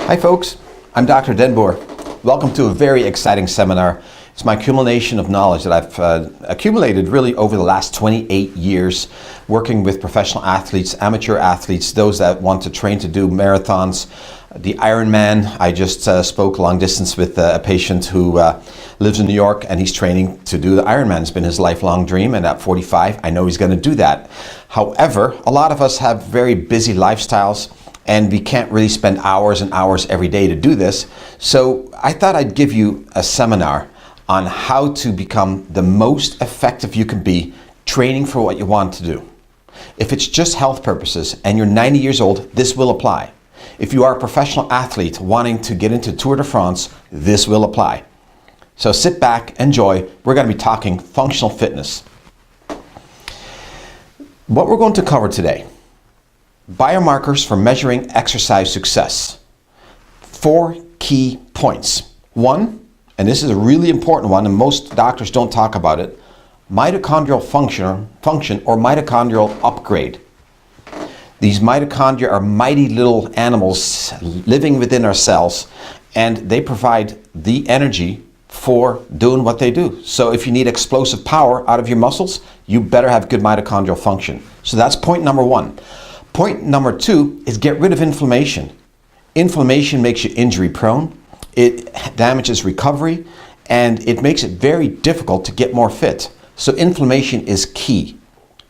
Hi folks, I'm Dr. Denboer. Welcome to a very exciting seminar. It's my accumulation of knowledge that I've accumulated really over the last 28 years working with professional athletes, amateur athletes, those that want to train to do marathons, the Ironman. I just spoke long distance with a patient who lives in New York and he's training to do the Ironman. It's been his lifelong dream, and at 45 I know he's going to do that. However, a lot of us have very busy lifestyles and we can't really spend hours and hours every day to do this. So I thought I'd give you a seminar on how to become the most effective you can be training for what you want to do. If it's just health purposes and you're 90 years old, this will apply. If you are a professional athlete wanting to get into Tour de France, this will apply. So sit back, enjoy. We're going to be talking functional fitness. What we're going to cover today: biomarkers for measuring exercise success. 4 key points. 1, and this is a really important one and most doctors don't talk about it, mitochondrial function or mitochondrial upgrade. These mitochondria are mighty little animals living within our cells, and they provide the energy for doing what they do. So if you need explosive power out of your muscles, you better have good mitochondrial function. So that's point number 1. Point number 2 is get rid of inflammation. Inflammation makes you injury prone, it damages recovery, and it makes it very difficult to get more fit. So inflammation is key.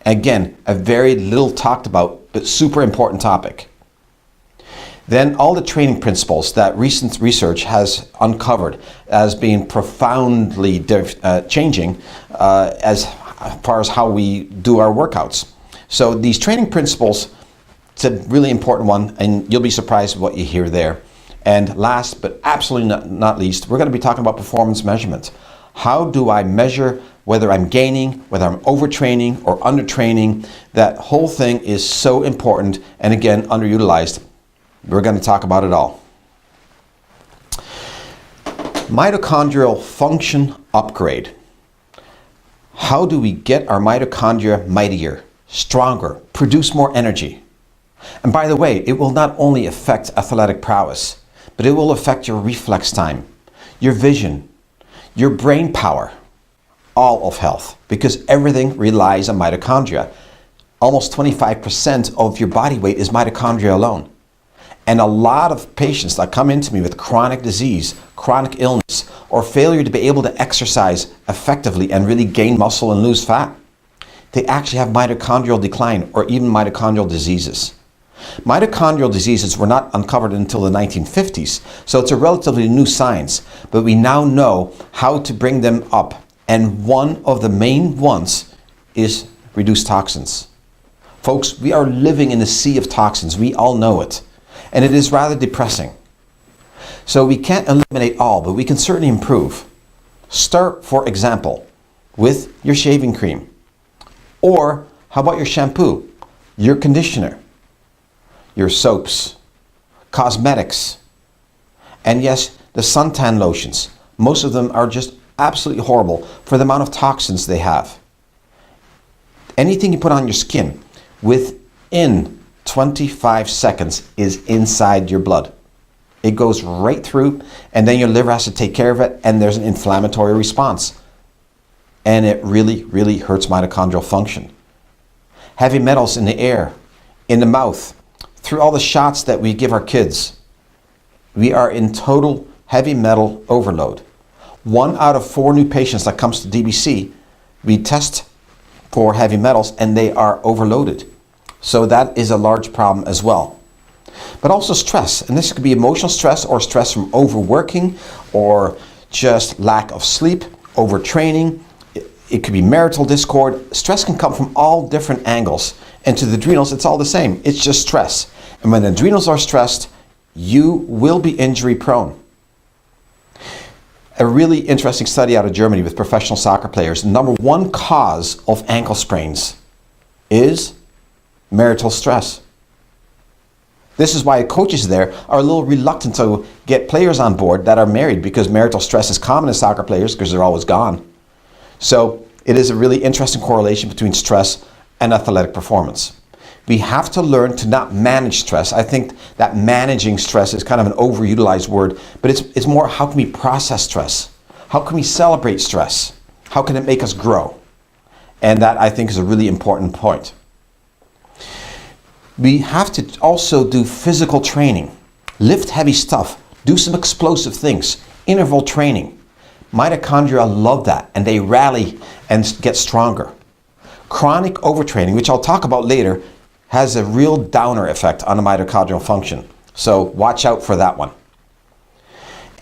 Again, a very little talked about but super important topic. Then all the training principles that recent research has uncovered as being profoundly changing as far as how we do our workouts. So these training principles, it's a really important one, and you'll be surprised what you hear there. And last but absolutely not least, we're going to be talking about performance measurement. How do I measure whether I'm gaining, whether I'm overtraining or undertraining? That whole thing is so important, and again, underutilized. We're going to talk about it all. Mitochondrial function upgrade. How do we get our mitochondria mightier, stronger, produce more energy? And by the way, it will not only affect athletic prowess, but it will affect your reflex time, your vision, your brain power, all of health, because everything relies on mitochondria. Almost 25% of your body weight is mitochondria alone. And a lot of patients that come into me with chronic disease, chronic illness, or failure to be able to exercise effectively and really gain muscle and lose fat, they actually have mitochondrial decline or even mitochondrial diseases. Mitochondrial diseases were not uncovered until the 1950s, so it's a relatively new science, but we now know how to bring them up. And one of the main ones is reduce toxins. Folks, we are living in a sea of toxins. We all know it. And it is rather depressing. So we can't eliminate all, but we can certainly improve. Start, for example, with your shaving cream. Or how about your shampoo, your conditioner, your soaps, cosmetics, and yes, the suntan lotions. Most of them are just absolutely horrible for the amount of toxins they have. Anything you put on your skin within 25 seconds is inside your blood. It goes right through, and then your liver has to take care of it, and there's an inflammatory response. And it really, really hurts mitochondrial function. Heavy metals in the air, in the mouth, through all the shots that we give our kids. We are in total heavy metal overload. 1 out of 4 new patients that comes to DBC, we test for heavy metals and they are overloaded. So that is a large problem as well. But also stress, and this could be emotional stress or stress from overworking or just lack of sleep, overtraining. It could be marital discord. Stress can come from all different angles. And to the adrenals, it's all the same. It's just stress. And when the adrenals are stressed, you will be injury prone. A really interesting study out of Germany with professional soccer players. Number 1 cause of ankle sprains is marital stress. This is why coaches there are a little reluctant to get players on board that are married, because marital stress is common in soccer players because they're always gone. So it is a really interesting correlation between stress and athletic performance. We have to learn to not manage stress. I think that managing stress is kind of an overutilized word, but it's more, how can we process stress? How can we celebrate stress? How can it make us grow? And that, I think, is a really important point. We have to also do physical training, lift heavy stuff, do some explosive things, interval training. Mitochondria love that, and they rally and get stronger. Chronic overtraining, which I'll talk about later, has a real downer effect on the mitochondrial function. So watch out for that one.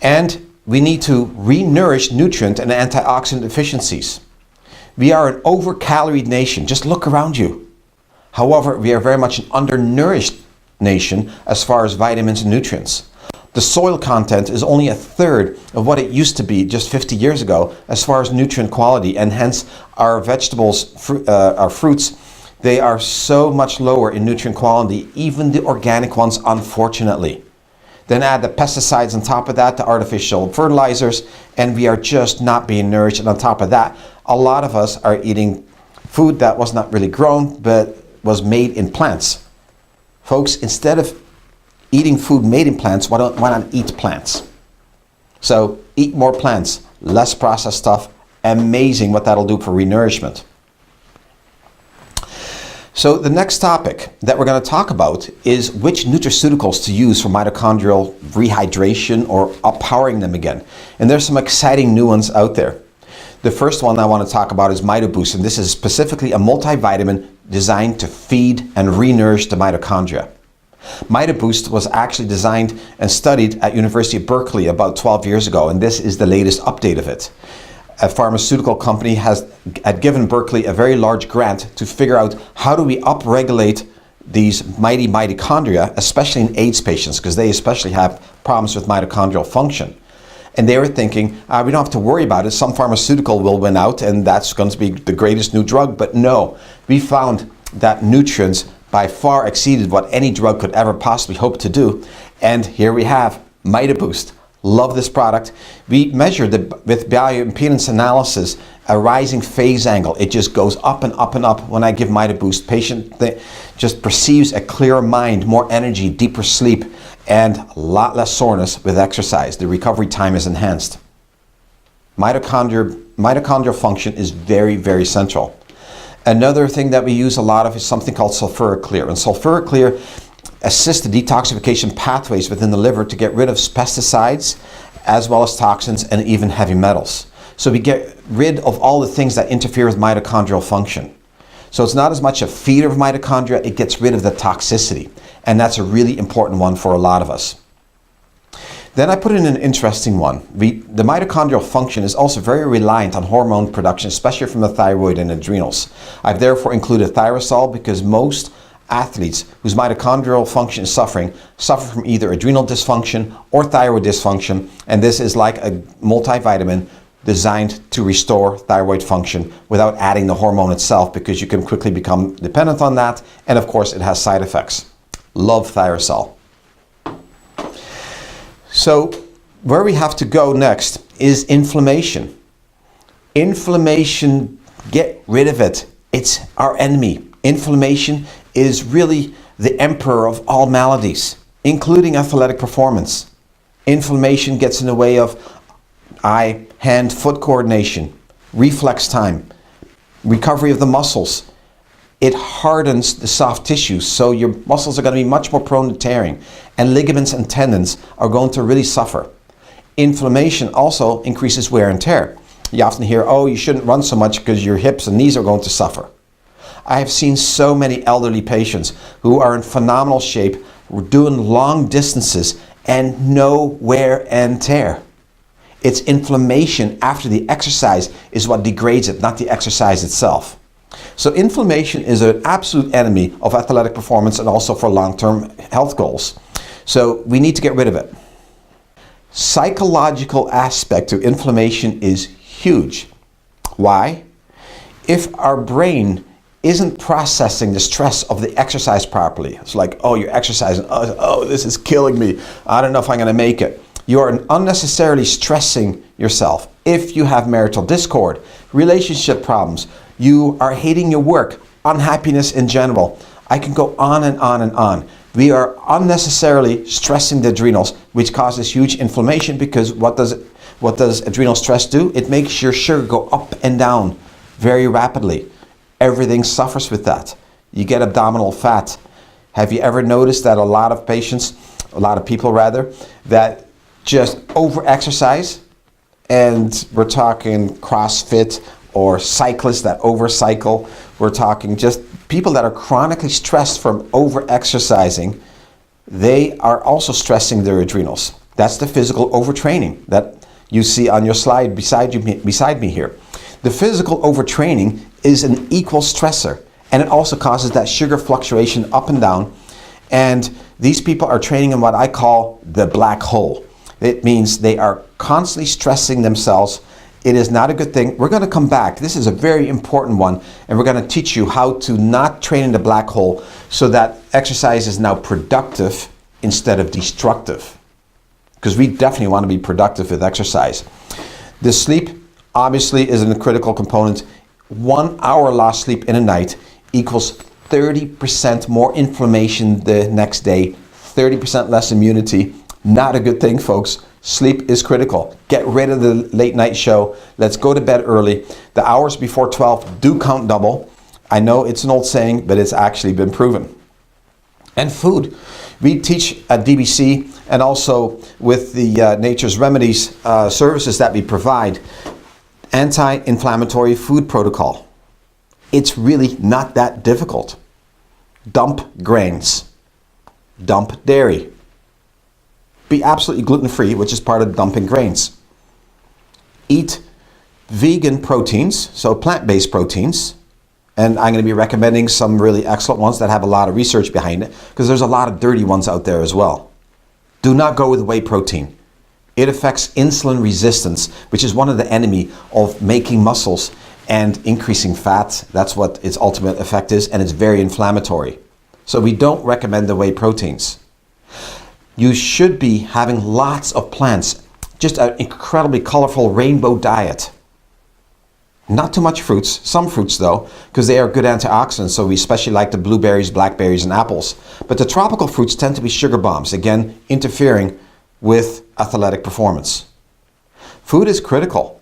And we need to re-nourish nutrient and antioxidant deficiencies. We are an over-caloried nation. Just look around you. However, we are very much an undernourished nation as far as vitamins and nutrients. The soil content is only a third of what it used to be just 50 years ago as far as nutrient quality, and hence our vegetables, our fruits, they are so much lower in nutrient quality, even the organic ones, unfortunately. Then add the pesticides on top of that, the artificial fertilizers, and we are just not being nourished. And on top of that, a lot of us are eating food that was not really grown, but was made in plants. Folks, instead of eating food made in plants, why not eat plants? So eat more plants, less processed stuff. Amazing what that'll do for renourishment. So the next topic that we're going to talk about is which nutraceuticals to use for mitochondrial rehydration or uppowering them again. And there's some exciting new ones out there. The first one I want to talk about is MitoBoost, and this is specifically a multivitamin designed to feed and renourish the mitochondria. MitoBoost was actually designed and studied at University of Berkeley about 12 years ago, and this is the latest update of it. A pharmaceutical company had given Berkeley a very large grant to figure out how do we upregulate these mighty mitochondria, especially in AIDS patients, because they especially have problems with mitochondrial function. And they were thinking, we don't have to worry about it. Some pharmaceutical will win out, and that's going to be the greatest new drug. But no, we found that nutrients by far exceeded what any drug could ever possibly hope to do. And here we have MitoBoost. Love this product. We measured with bioimpedance analysis a rising phase angle. It just goes up and up and up when I give MitoBoost. Patient just perceives a clearer mind, more energy, deeper sleep, and a lot less soreness with exercise. The recovery time is enhanced. Mitochondrial function is very, very central. Another thing that we use a lot of is something called sulfuric clear. And sulfuric clear assists the detoxification pathways within the liver to get rid of pesticides as well as toxins and even heavy metals. So we get rid of all the things that interfere with mitochondrial function. So it's not as much a feeder of mitochondria, it gets rid of the toxicity. And that's a really important one for a lot of us. Then I put in an interesting one. The mitochondrial function is also very reliant on hormone production, especially from the thyroid and adrenals. I've therefore included thyrosol because most athletes whose mitochondrial function is suffering suffer from either adrenal dysfunction or thyroid dysfunction, and this is like a multivitamin designed to restore thyroid function without adding the hormone itself, because you can quickly become dependent on that, and of course it has side effects. Love thyrosol. So where we have to go next is inflammation. Inflammation, get rid of it. It's our enemy. Inflammation is really the emperor of all maladies, including athletic performance. Inflammation gets in the way of eye, hand, foot coordination, reflex time, recovery of the muscles. It hardens the soft tissues, so your muscles are going to be much more prone to tearing, and ligaments and tendons are going to really suffer. Inflammation also increases wear and tear. You often hear, oh, you shouldn't run so much because your hips and knees are going to suffer. I have seen so many elderly patients who are in phenomenal shape, doing long distances, and no wear and tear. It's inflammation after the exercise is what degrades it, not the exercise itself. So inflammation is an absolute enemy of athletic performance and also for long-term health goals. So we need to get rid of it. Psychological aspect to inflammation is huge. Why? If our brain isn't processing the stress of the exercise properly, it's like, oh, you're exercising, oh, this is killing me, I don't know if I'm going to make it. You are unnecessarily stressing yourself. If you have marital discord, relationship problems, you are hating your work, unhappiness in general. I can go on and on and on. We are unnecessarily stressing the adrenals, which causes huge inflammation, because what does adrenal stress do? It makes your sugar go up and down very rapidly. Everything suffers with that. You get abdominal fat. Have you ever noticed that a lot of people that just over-exercise, and we're talking CrossFit or cyclists that overcycle, we're talking just people that are chronically stressed from over-exercising, they are also stressing their adrenals. That's the physical overtraining that you see on your slide beside me here. The physical overtraining is an equal stressor, and it also causes that sugar fluctuation up and down. And these people are training in what I call the black hole. It means they are constantly stressing themselves. It is not a good thing. We're going to come back. This is a very important one, and we're going to teach you how to not train in the black hole so that exercise is now productive instead of destructive. Because we definitely want to be productive with exercise. The sleep obviously is a critical component. 1 hour lost sleep in a night equals 30% more inflammation the next day, 30% less immunity. Not a good thing, folks. Sleep is critical. Get rid of the late night show. Let's go to bed early. The hours before 12 do count double. I know it's an old saying, but it's actually been proven. And food. We teach at DBC, and also with the Nature's Remedies services that we provide, anti-inflammatory food protocol. It's really not that difficult. Dump grains. Dump dairy. Be absolutely gluten-free, which is part of dumping grains. Eat vegan proteins, so plant-based proteins. And I'm going to be recommending some really excellent ones that have a lot of research behind it, because there's a lot of dirty ones out there as well. Do not go with whey protein. It affects insulin resistance, which is one of the enemy of making muscles and increasing fat. That's what its ultimate effect is, and it's very inflammatory. So we don't recommend the whey proteins. You should be having lots of plants, just an incredibly colorful rainbow diet. Not too much fruits, some fruits though, because they are good antioxidants, so we especially like the blueberries, blackberries, and apples. But the tropical fruits tend to be sugar bombs, again, interfering with athletic performance. Food is critical.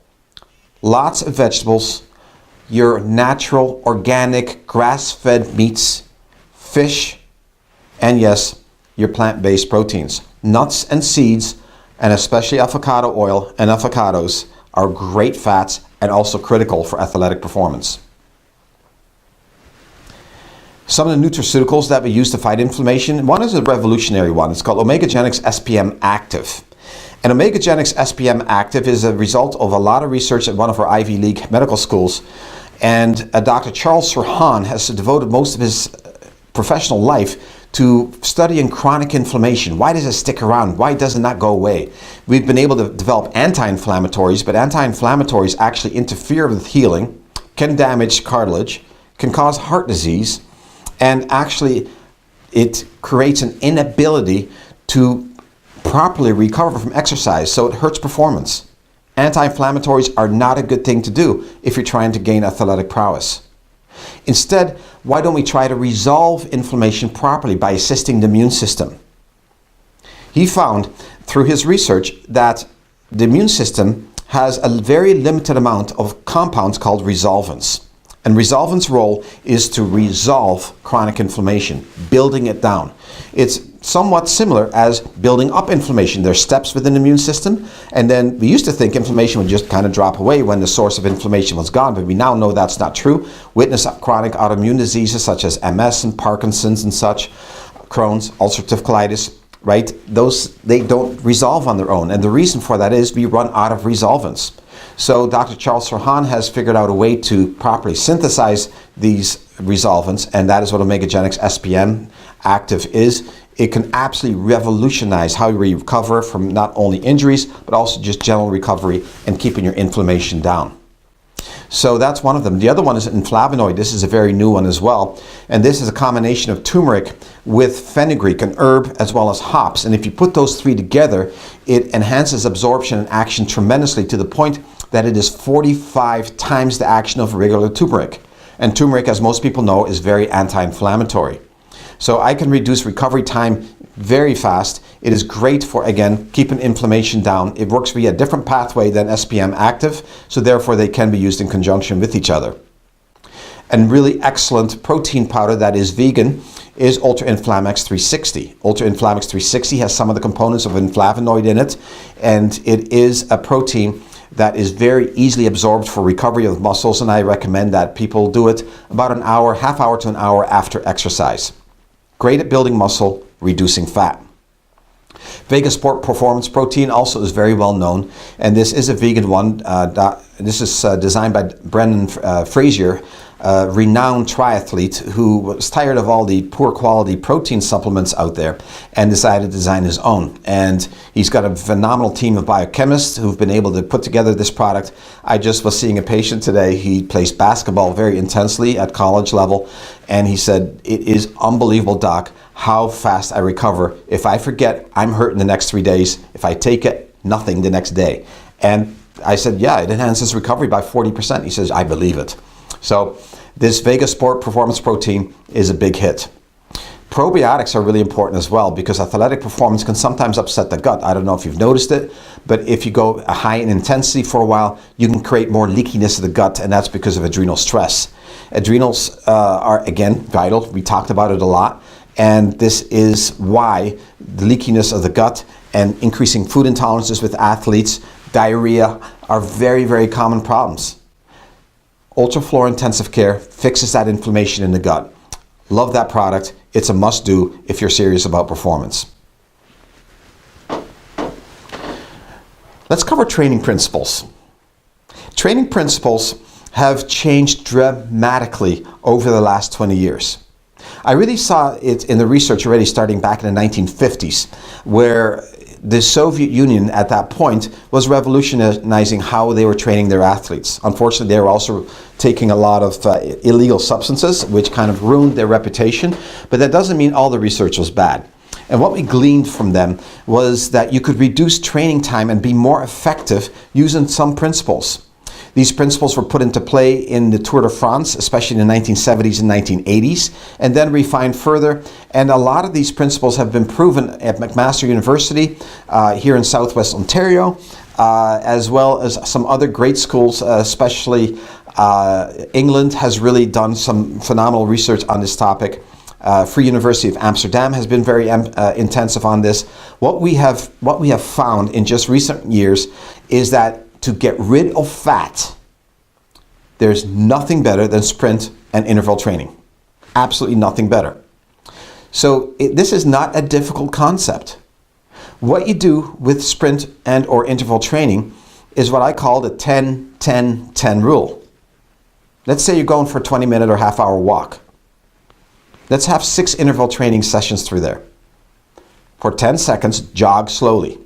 Lots of vegetables, your natural, organic, grass-fed meats, fish, and yes, your plant-based proteins. Nuts and seeds, and especially avocado oil and avocados, are great fats and also critical for athletic performance. Some of the nutraceuticals that we use to fight inflammation, one is a revolutionary one. It's called Omegagenics SPM Active. And Omegagenics SPM Active is a result of a lot of research at one of our Ivy League medical schools. And Dr. Charles Sirhan has devoted most of his professional life to studying chronic inflammation. Why does it stick around? Why does it not go away? We've been able to develop anti-inflammatories, but anti-inflammatories actually interfere with healing, can damage cartilage, can cause heart disease, and actually it creates an inability to properly recover from exercise, so it hurts performance. Anti-inflammatories are not a good thing to do if you're trying to gain athletic prowess. Instead, why don't we try to resolve inflammation properly by assisting the immune system? He found through his research that the immune system has a very limited amount of compounds called resolvins. And resolvins' role is to resolve chronic inflammation, building it down. It's somewhat similar as building up inflammation. There's steps within the immune system, and then we used to think inflammation would just kind of drop away when the source of inflammation was gone, but we now know that's not true. Witness chronic autoimmune diseases such as MS and Parkinson's and such, Crohn's, ulcerative colitis, right? They don't resolve on their own, and the reason for that is we run out of resolvins. So Dr. Charles Sirhan has figured out a way to properly synthesize these resolvins, and that is what Omegagenics SPM Active is. It can absolutely revolutionize how you recover from not only injuries, but also just general recovery and keeping your inflammation down. So that's one of them. The other one is an flavonoid. This is a very new one as well. And this is a combination of turmeric with fenugreek, an herb, as well as hops. And if you put those three together, it enhances absorption and action tremendously to the point that it is 45 times the action of regular turmeric. And turmeric, as most people know, is very anti-inflammatory. So I can reduce recovery time very fast. It is great for, again, keeping inflammation down. It works via a different pathway than SPM active, so therefore they can be used in conjunction with each other. And really excellent protein powder that is vegan is Ultra Inflamex 360. Ultra Inflamex 360 has some of the components of an flavonoid in it, and it is a protein that is very easily absorbed for recovery of muscles, and I recommend that people do it about an hour, half hour to an hour after exercise. Great at building muscle, reducing fat. Vega Sport Performance Protein also is very well known, and this is a vegan one. This is designed by Brendan Frazier, a renowned triathlete who was tired of all the poor quality protein supplements out there and decided to design his own. And he's got a phenomenal team of biochemists who've been able to put together this product. I just was seeing a patient today. He plays basketball very intensely at college level, and he said, "It is unbelievable, doc, how fast I recover. If I forget, I'm hurt in the next 3 days. If I take it, nothing the next day." And I said, yeah, it enhances recovery by 40%. He says, I believe it. So this Vega Sport Performance Protein is a big hit. Probiotics are really important as well because athletic performance can sometimes upset the gut. I don't know if you've noticed it, but if you go high in intensity for a while, you can create more leakiness of the gut, and that's because of adrenal stress. Adrenals are, again, vital. We talked about it a lot. And this is why the leakiness of the gut and increasing food intolerances with athletes, diarrhea, are very, very common problems. Ultraflora Intensive Care fixes that inflammation in the gut. Love that product. It's a must-do if you're serious about performance. Let's cover training principles. Training principles have changed dramatically over the last 20 years. I really saw it in the research already starting back in the 1950s, where the Soviet Union at that point was revolutionizing how they were training their athletes. Unfortunately, they were also taking a lot of illegal substances, which kind of ruined their reputation, but that doesn't mean all the research was bad. And what we gleaned from them was that you could reduce training time and be more effective using some principles. These principles were put into play in the Tour de France, especially in the 1970s and 1980s, and then refined further. And a lot of these principles have been proven at McMaster University here in Southwest Ontario, as well as some other great schools, especially England has really done some phenomenal research on this topic. Free University of Amsterdam has been very intensive on this. What we have found in just recent years is that to get rid of fat, there's nothing better than sprint and interval training. Absolutely nothing better. So this is not a difficult concept. What you do with sprint and or interval training is what I call the 10-10-10 rule. Let's say you're going for a 20-minute or half-hour walk. Let's have 6 interval training sessions through there. For 10 seconds, jog slowly.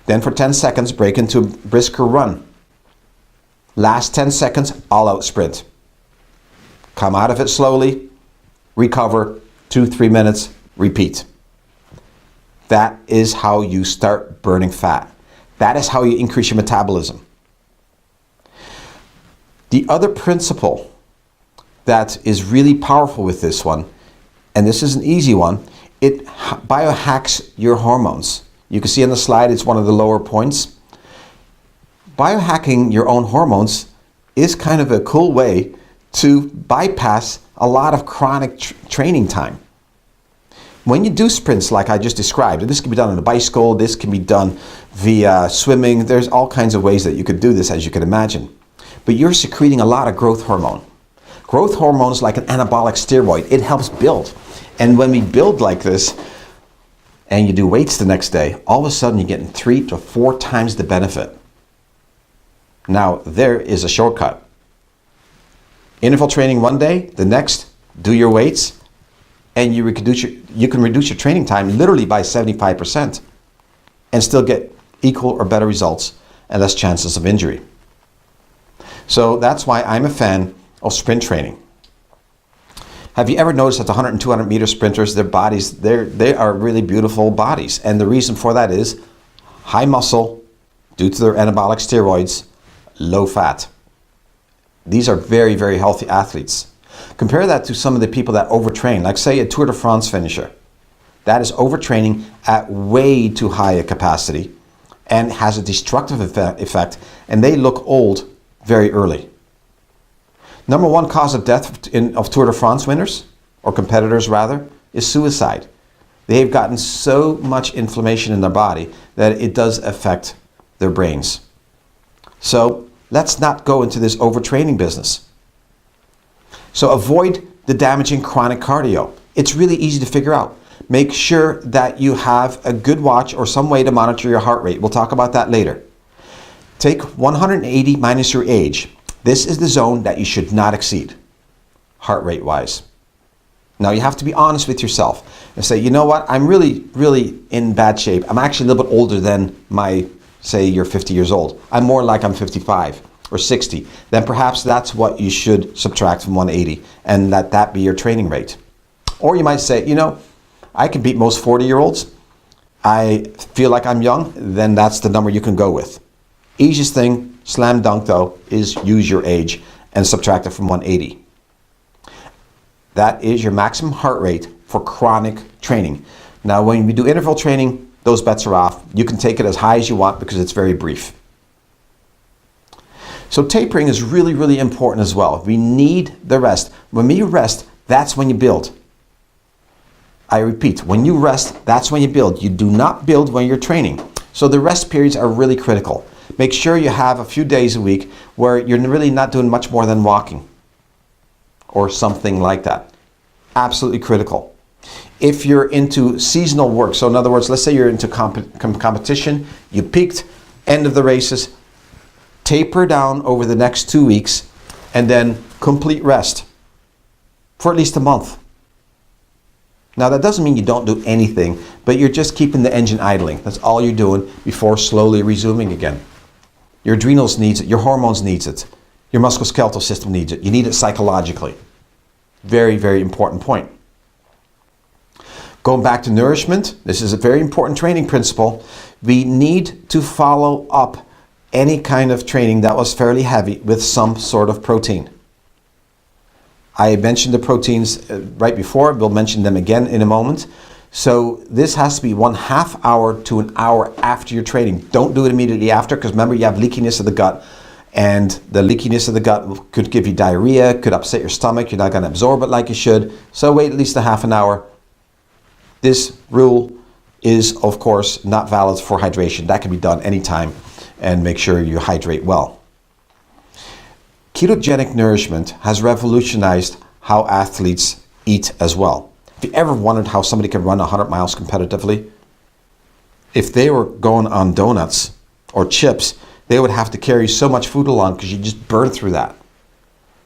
Then for 10 seconds, break into a brisker run. Last 10 seconds, all-out sprint. Come out of it slowly, recover, 2-3 minutes, repeat. That is how you start burning fat. That is how you increase your metabolism. The other principle that is really powerful with this one, and this is an easy one, it biohacks your hormones. You can see on the slide, it's one of the lower points. Biohacking your own hormones is kind of a cool way to bypass a lot of chronic training time. When you do sprints like I just described, and this can be done on a bicycle, this can be done via swimming, there's all kinds of ways that you could do this, as you can imagine. But you're secreting a lot of growth hormone. Growth hormone is like an anabolic steroid. It helps build. And when we build like this, and you do weights the next day, all of a sudden you're getting 3 to 4 times the benefit. Now, there is a shortcut. Interval training one day, the next, do your weights, and you can reduce your training time literally by 75% and still get equal or better results and less chances of injury. So that's why I'm a fan of sprint training. Have you ever noticed that the 100 and 200 meter sprinters, their bodies, they are really beautiful bodies. And the reason for that is high muscle due to their anabolic steroids, low fat. These are very, very healthy athletes. Compare that to some of the people that overtrain, like say a Tour de France finisher. That is overtraining at way too high a capacity and has a destructive effect, and they look old very early. Number one cause of death of Tour de France winners, or competitors rather, is suicide. They've gotten so much inflammation in their body that it does affect their brains. So let's not go into this overtraining business. So avoid the damaging chronic cardio. It's really easy to figure out. Make sure that you have a good watch or some way to monitor your heart rate. We'll talk about that later. Take 180 minus your age. This is the zone that you should not exceed, heart rate wise. Now you have to be honest with yourself and say, you know what, I'm really, really in bad shape. I'm actually a little bit older than say you're 50 years old. I'm more like I'm 55 or 60. Then perhaps that's what you should subtract from 180 and let that be your training rate. Or you might say, you know, I can beat most 40-year-olds. I feel like I'm young, then that's the number you can go with. Easiest thing, slam dunk though, is use your age and subtract it from 180. That is your maximum heart rate for chronic training. Now when we do interval training, those bets are off. You can take it as high as you want because it's very brief. So tapering is really, really important as well. We need the rest. When we rest, that's when you build. I repeat, when you rest, that's when you build. You do not build when you're training. So the rest periods are really critical. Make sure you have a few days a week where you're really not doing much more than walking or something like that. Absolutely critical. If you're into seasonal work, so in other words, let's say you're into competition, you peaked, end of the races, taper down over the next 2 weeks, and then complete rest for at least a month. Now that doesn't mean you don't do anything, but you're just keeping the engine idling. That's all you're doing before slowly resuming again. Your adrenals needs it, your hormones needs it, your musculoskeletal system needs it. You need it psychologically. Very, very important point. Going back to nourishment, this is a very important training principle. We need to follow up any kind of training that was fairly heavy with some sort of protein. I mentioned the proteins right before. We'll mention them again in a moment. So this has to be 1/2 hour to an hour after your training. Don't do it immediately after, because remember you have leakiness of the gut, and the leakiness of the gut could give you diarrhea, could upset your stomach. You're not going to absorb it like you should. So wait at least a half an hour. This rule is, of course, not valid for hydration. That can be done anytime, and make sure you hydrate well. Ketogenic nourishment has revolutionized how athletes eat as well. Have you ever wondered how somebody can run 100 miles competitively? If they were going on donuts or chips, they would have to carry so much food along because you just burn through that.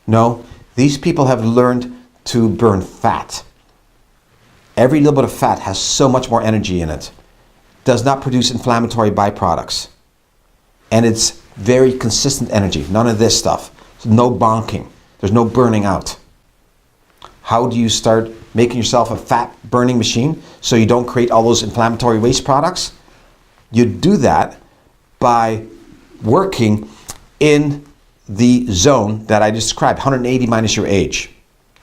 No, these people have learned to burn fat. Every little bit of fat has so much more energy in it. Does not produce inflammatory byproducts. And it's very consistent energy. None of this stuff. No bonking. There's no burning out. How do you start making yourself a fat burning machine so you don't create all those inflammatory waste products? You do that by working in the zone that I described, 180 minus your age.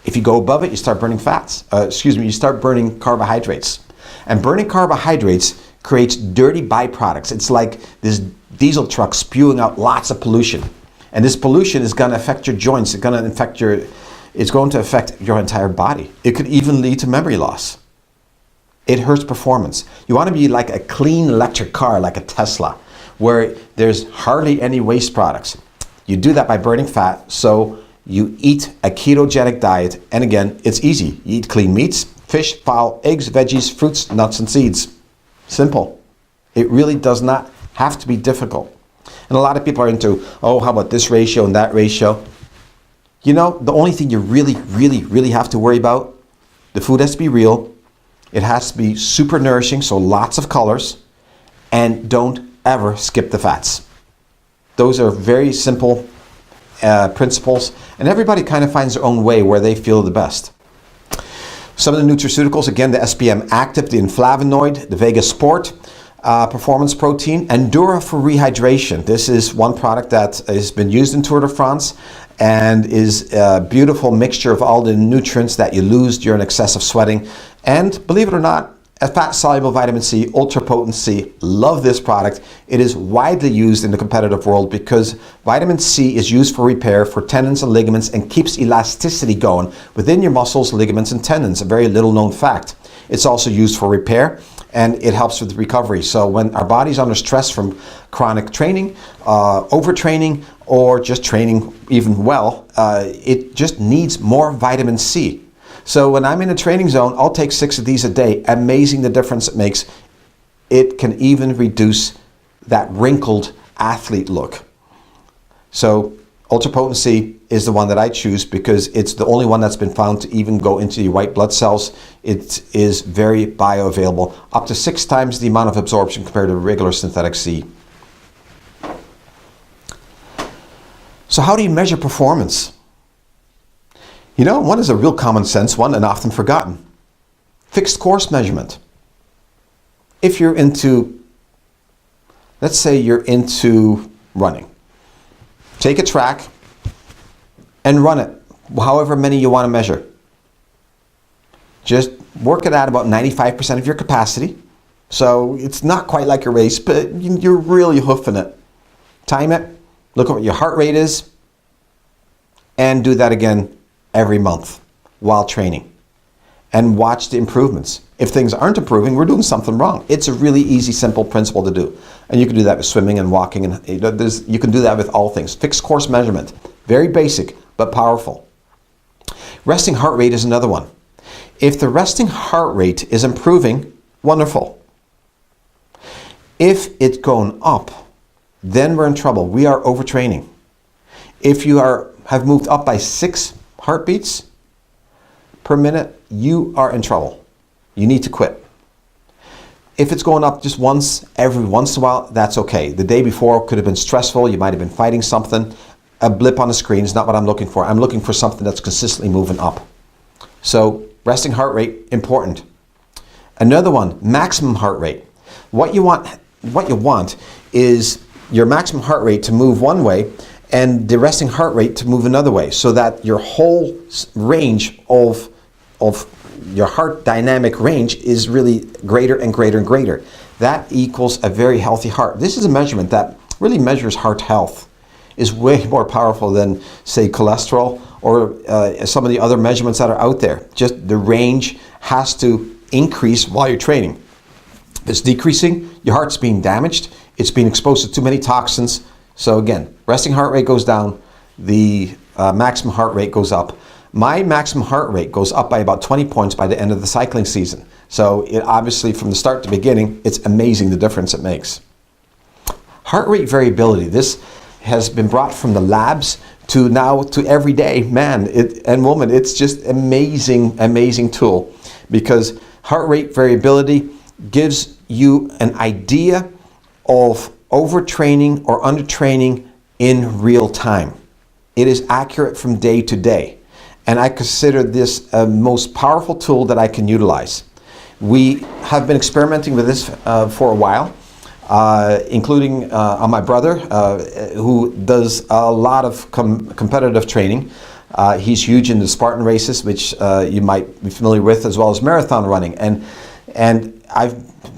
If you go above it, you start burning fats. You start burning carbohydrates. And burning carbohydrates creates dirty byproducts. It's like this diesel truck spewing out lots of pollution. And this pollution is going to affect your joints. It's going to affect your entire body. It could even lead to memory loss. It hurts performance. You want to be like a clean electric car, like a Tesla, where there's hardly any waste products. You do that by burning fat. So you eat a ketogenic diet. And again, it's easy. You eat clean meats, fish, fowl, eggs, veggies, fruits, nuts, and seeds. Simple. It really does not have to be difficult. And a lot of people are into, oh, how about this ratio and that ratio? You know, the only thing you really have to worry about, the food has to be real. It has to be super nourishing, so lots of colors. And don't ever skip the fats. Those are very simple principles. And everybody kind of finds their own way where they feel the best. Some of the nutraceuticals, again, the SPM Active, the Inflavonoid, the Vega Sport. performance protein, Endura for rehydration. This is one product that has been used in Tour de France and is a beautiful mixture of all the nutrients that you lose during excessive sweating. And believe it or not, a fat-soluble vitamin C, ultra potency. Love this product. It is widely used in the competitive world because vitamin C is used for repair for tendons and ligaments and keeps elasticity going within your muscles, ligaments, and tendons. A very little known fact. It's also used for repair, and it helps with recovery. So when our body's under stress from chronic training, overtraining, or just training even well, it just needs more vitamin C. So when I'm in a training zone, I'll take 6 of these a day. Amazing the difference it makes. It can even reduce that wrinkled athlete look. So ultra potency is the one that I choose because it's the only one that's been found to even go into your white blood cells. It is very bioavailable, up to 6 times the amount of absorption compared to regular synthetic C. So how do you measure performance? You know, one is a real common sense one and often forgotten. Fixed course measurement. If you're into, let's say you're into running, take a track and run it, however many you want to measure. Just work it at about 95% of your capacity. So it's not quite like a race, but you're really hoofing it. Time it, look at what your heart rate is, and do that again every month while training. And watch the improvements. If things aren't improving, we're doing something wrong. It's a really easy, simple principle to do. And you can do that with swimming and walking. And you can do that with all things. Fixed course measurement. Very basic, but powerful. Resting heart rate is another one. If the resting heart rate is improving, wonderful. If it's going up, then we're in trouble. We are overtraining. If you have moved up by 6 heartbeats per minute, you are in trouble. You need to quit. If it's going up just every once in a while, that's okay. The day before could have been stressful. You might have been fighting something. A blip on the screen is not what I'm looking for. I'm looking for something that's consistently moving up. So resting heart rate, important. Another one, maximum heart rate. What you want is your maximum heart rate to move one way and the resting heart rate to move another way, so that your whole range of your heart dynamic range is really greater and greater and greater. That equals a very healthy heart. This is a measurement that really measures heart health. Is way more powerful than, say, cholesterol or some of the other measurements that are out there. Just the range has to increase while you're training. If it's decreasing, your heart's being damaged. It's being exposed to too many toxins. So again, resting heart rate goes down, the maximum heart rate goes up. My maximum heart rate goes up by about 20 points by the end of the cycling season. So it obviously, from the start to beginning, it's amazing the difference it makes. Heart rate variability. This has been brought from the labs to now to everyday man and woman. It's just amazing tool, because heart rate variability gives you an idea of overtraining or undertraining in real time. It is accurate from day to day. And I consider this a most powerful tool that I can utilize. We have been experimenting with this for a while, including on my brother, who does a lot of competitive training. He's huge in the Spartan races, which you might be familiar with, as well as marathon running. And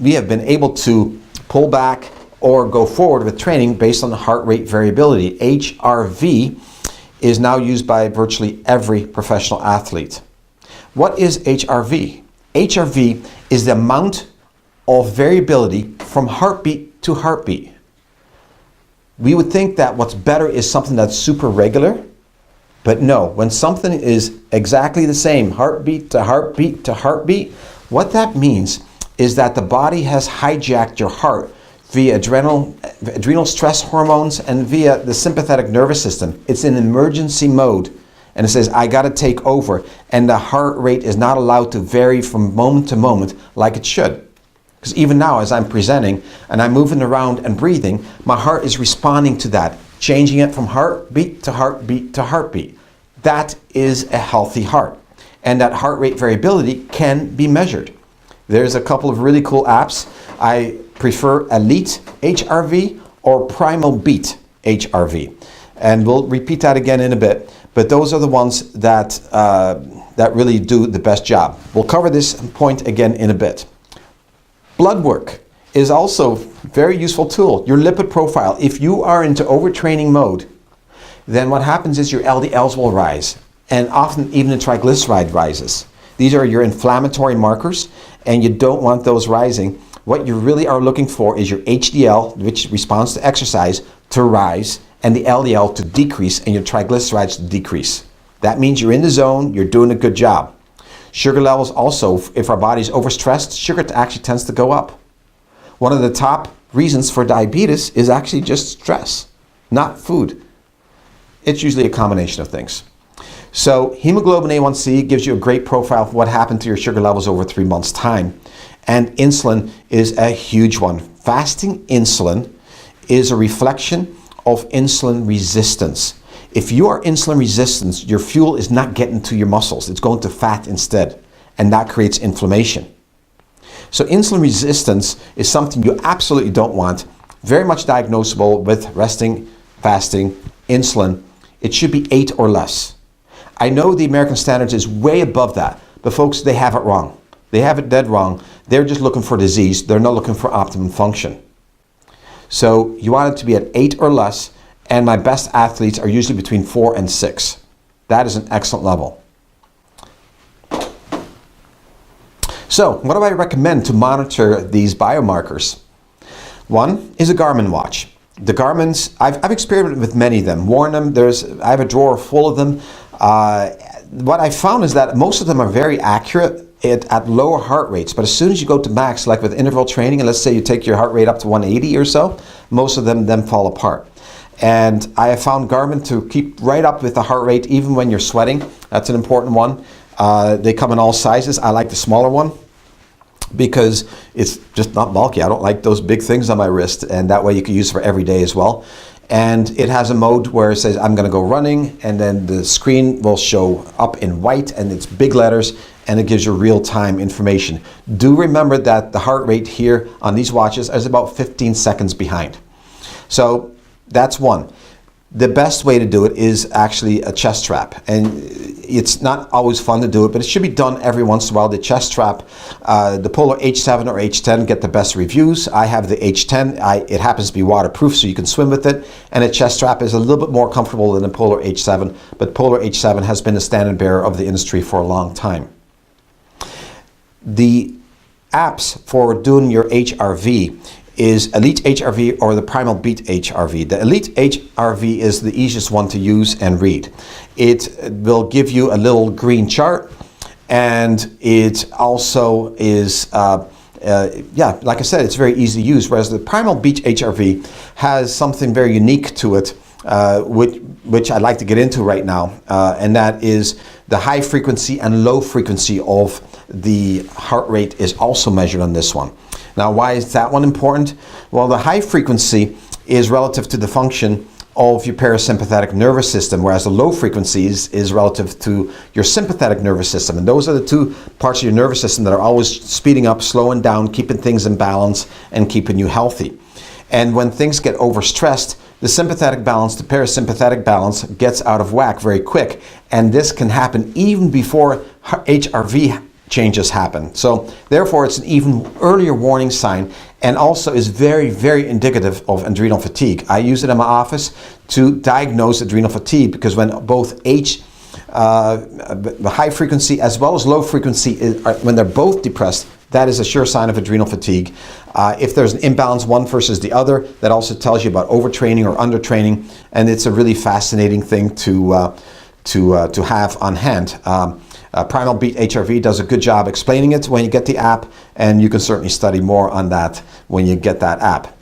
we have been able to pull back or go forward with training based on the heart rate variability. HRV is now used by virtually every professional athlete. What is HRV? HRV is the amount of variability from heartbeat to heartbeat. We would think that what's better is something that's super regular, but no, when something is exactly the same, heartbeat to heartbeat to heartbeat, what that means is that the body has hijacked your heart via adrenal stress hormones and via the sympathetic nervous system. It's in emergency mode, and it says, I gotta take over, and the heart rate is not allowed to vary from moment to moment like it should. Because even now, as I'm presenting and I'm moving around and breathing, my heart is responding to that, changing it from heartbeat to heartbeat to heartbeat. That is a healthy heart. And that heart rate variability can be measured. There's a couple of really cool apps. I prefer Elite HRV or Primal Beat HRV. And we'll repeat that again in a bit, but those are the ones that, that really do the best job. We'll cover this point again in a bit. Blood work is also a very useful tool. Your lipid profile, if you are into overtraining mode, then what happens is your LDLs will rise, and often even the triglyceride rises. These are your inflammatory markers, and you don't want those rising. What you really are looking for is your HDL, which responds to exercise, to rise, and the LDL to decrease, and your triglycerides to decrease. That means you're in the zone, you're doing a good job. Sugar levels also, if our body's overstressed, sugar actually tends to go up. One of the top reasons for diabetes is actually just stress, not food. It's usually a combination of things. So hemoglobin A1C gives you a great profile of what happened to your sugar levels over 3 months' time. And insulin is a huge one. Fasting insulin is a reflection of insulin resistance. If you are insulin resistant, your fuel is not getting to your muscles. It's going to fat instead, and that creates inflammation. So insulin resistance is something you absolutely don't want. Very much diagnosable with resting, fasting, insulin. It should be 8 or less. I know the American standards is way above that, but folks, they have it wrong. They have it dead wrong. They're just looking for disease. They're not looking for optimum function. So you want it to be at 8 or less, and my best athletes are usually between 4 and 6. That is an excellent level. So what do I recommend to monitor these biomarkers? One is a Garmin watch. The Garmin's, I've experimented with many of them, worn them. I have a drawer full of them. What I found is that most of them are very accurate at lower heart rates, but as soon as you go to max, like with interval training, and let's say you take your heart rate up to 180 or so, most of them then fall apart. And I have found Garmin to keep right up with the heart rate even when you're sweating. That's an important one. They come in all sizes. I like the smaller one because it's just not bulky. I don't like those big things on my wrist, and that way you can use it for every day as well. And it has a mode where it says I'm going to go running, and then the screen will show up in white and it's big letters, and it gives you real-time information. Do remember that the heart rate here on these watches is about 15 seconds behind. So that's one. The best way to do it is actually a chest strap, and it's not always fun to do it, but it should be done every once in a while. The chest strap, the Polar H7 or H10 get the best reviews. I have the H10. It happens to be waterproof, so you can swim with it, and a chest strap is a little bit more comfortable than a Polar H7, but Polar H7 has been a standard bearer of the industry for a long time. The apps for doing your HRV is Elite HRV or the Primal Beat HRV. The Elite HRV is the easiest one to use and read. It will give you a little green chart, and it also is, like I said, it's very easy to use, whereas the Primal Beat HRV has something very unique to it, which I'd like to get into right now, and that is the high frequency and low frequency of the heart rate is also measured on this one. Now, why is that one important? Well, the high frequency is relative to the function of your parasympathetic nervous system, whereas the low frequency is relative to your sympathetic nervous system. And those are the two parts of your nervous system that are always speeding up, slowing down, keeping things in balance, and keeping you healthy. And when things get overstressed, the sympathetic balance, the parasympathetic balance gets out of whack very quick. And this can happen even before HRV changes happen. So therefore it's an even earlier warning sign, and also is very, very indicative of adrenal fatigue. I use it in my office to diagnose adrenal fatigue, because when both the high frequency as well as low frequency, when they're both depressed, that is a sure sign of adrenal fatigue. If there's an imbalance one versus the other, that also tells you about overtraining or undertraining, and it's a really fascinating thing to have on hand. Primal Beat HRV does a good job explaining it when you get the app, and you can certainly study more on that when you get that app.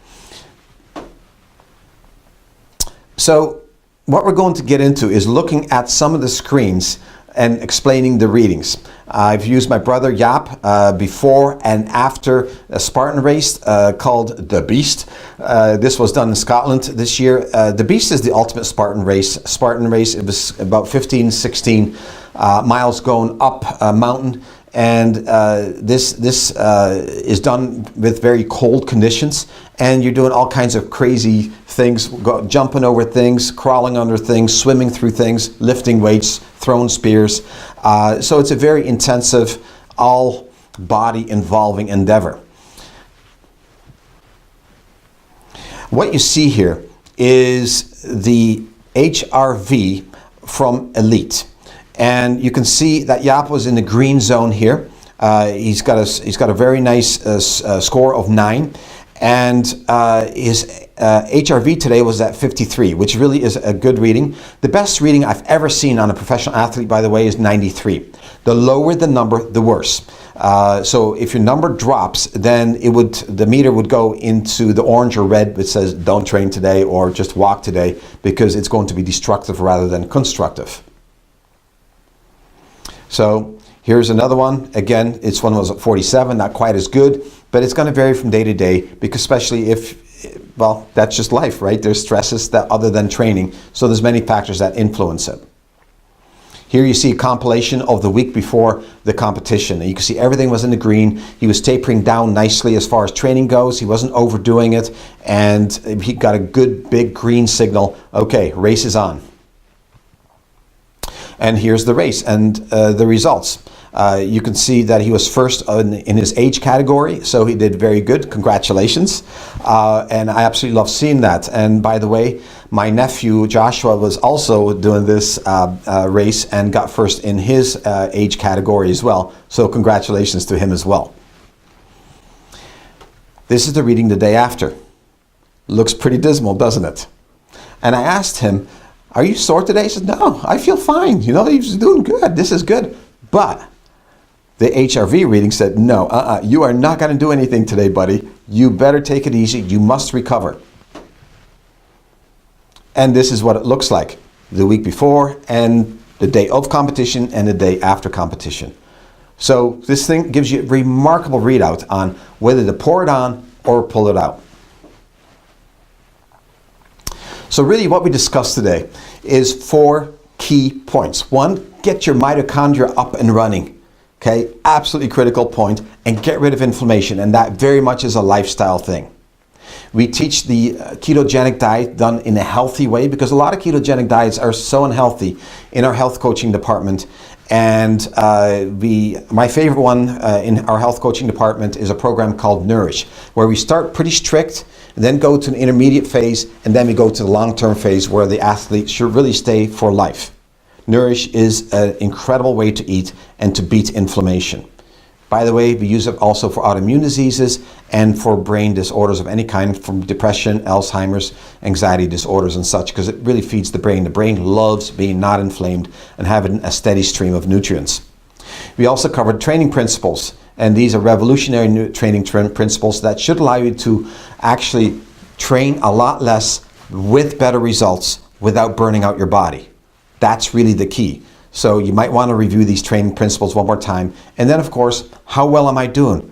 So what we're going to get into is looking at some of the screens and explaining the readings. I've used my brother Jaap before and after a Spartan race called The Beast. This was done in Scotland this year. The Beast is the ultimate Spartan race. It was about 15, 16 miles going up a mountain, and this is done with very cold conditions, and you're doing all kinds of crazy things, jumping over things, crawling under things, swimming through things, lifting weights, throwing spears. So it's a very intensive, all body involving endeavor. What you see here is the HRV from Elite. And you can see that Jaap was in the green zone here. He's got a very nice score of 9, and his HRV today was at 53, which really is a good reading. The best reading I've ever seen on a professional athlete, by the way, is 93. The lower the number, the worse. So if your number drops, then the meter would go into the orange or red, which says don't train today or just walk today, because it's going to be destructive rather than constructive. So here's another one. Again, this one was at 47, not quite as good, but it's going to vary from day to day, because especially if, well, that's just life, right? There's stresses that other than training, so there's many factors that influence it. Here you see a compilation of the week before the competition. And you can see everything was in the green. He was tapering down nicely as far as training goes. He wasn't overdoing it, and he got a good big green signal. Okay, race is on. And here's the race and the results. You can see that he was first in his age category, so he did very good. Congratulations. And I absolutely love seeing that. And by the way, my nephew Joshua was also doing this race and got first in his age category as well. So congratulations to him as well. This is the reading the day after. Looks pretty dismal, doesn't it? And I asked him, are you sore today? He said, no, I feel fine. You know, he's doing good. This is good. But the HRV reading said, no, you are not going to do anything today, buddy. You better take it easy. You must recover. And this is what it looks like the week before and the day of competition and the day after competition. So this thing gives you a remarkable readout on whether to pour it on or pull it out. So really what we discussed today is 4 key points. 1, get your mitochondria up and running. Okay, absolutely critical point, and get rid of inflammation, and that very much is a lifestyle thing. We teach the ketogenic diet done in a healthy way, because a lot of ketogenic diets are so unhealthy in our health coaching department. And my favorite one in our health coaching department is a program called Nourish, where we start pretty strict, and then go to an intermediate phase, and then we go to the long-term phase where the athlete should really stay for life. Nourish is an incredible way to eat and to beat inflammation. By the way, we use it also for autoimmune diseases and for brain disorders of any kind, from depression, Alzheimer's, anxiety disorders and such, because it really feeds the brain. The brain loves being not inflamed and having a steady stream of nutrients. We also covered training principles, and these are revolutionary training principles that should allow you to actually train a lot less with better results without burning out your body. That's really the key. So you might want to review these training principles one more time. And then, of course, how well am I doing?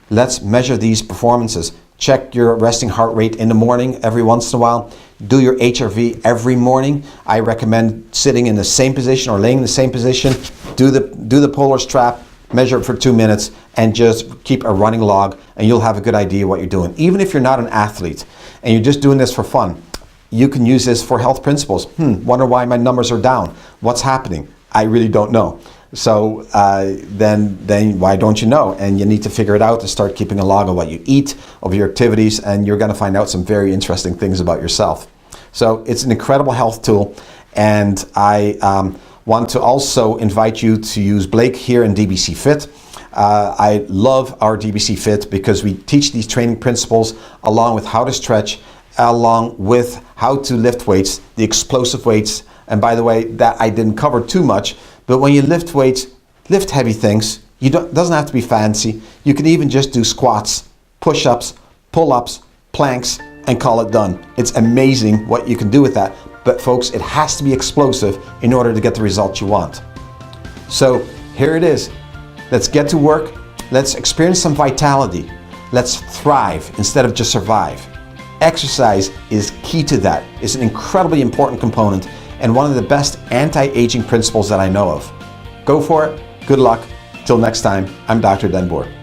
Let's measure these performances. Check your resting heart rate in the morning every once in a while. Do your HRV every morning. I recommend sitting in the same position or laying in the same position. Do the polar strap, measure it for 2 minutes, and just keep a running log, and you'll have a good idea what you're doing. Even if you're not an athlete and you're just doing this for fun, you can use this for health principles. Wonder why my numbers are down. What's happening? I really don't know. So then why don't you know? And you need to figure it out to start keeping a log of what you eat, of your activities, and you're going to find out some very interesting things about yourself. So it's an incredible health tool, and I want to also invite you to use Blake here in DBC Fit. I love our DBC Fit because we teach these training principles along with how to stretch, along with how to lift weights, the explosive weights. And by the way, that I didn't cover too much, but when you lift weights, lift heavy things. It doesn't have to be fancy. You can even just do squats, push-ups, pull-ups, planks, and call it done. It's amazing what you can do with that. But folks, it has to be explosive in order to get the results you want. So here it is. Let's get to work. Let's experience some vitality. Let's thrive instead of just survive. Exercise is key to that. It's an incredibly important component and one of the best anti-aging principles that I know of. Go for it. Good luck. Till next time, I'm Dr. Denboer.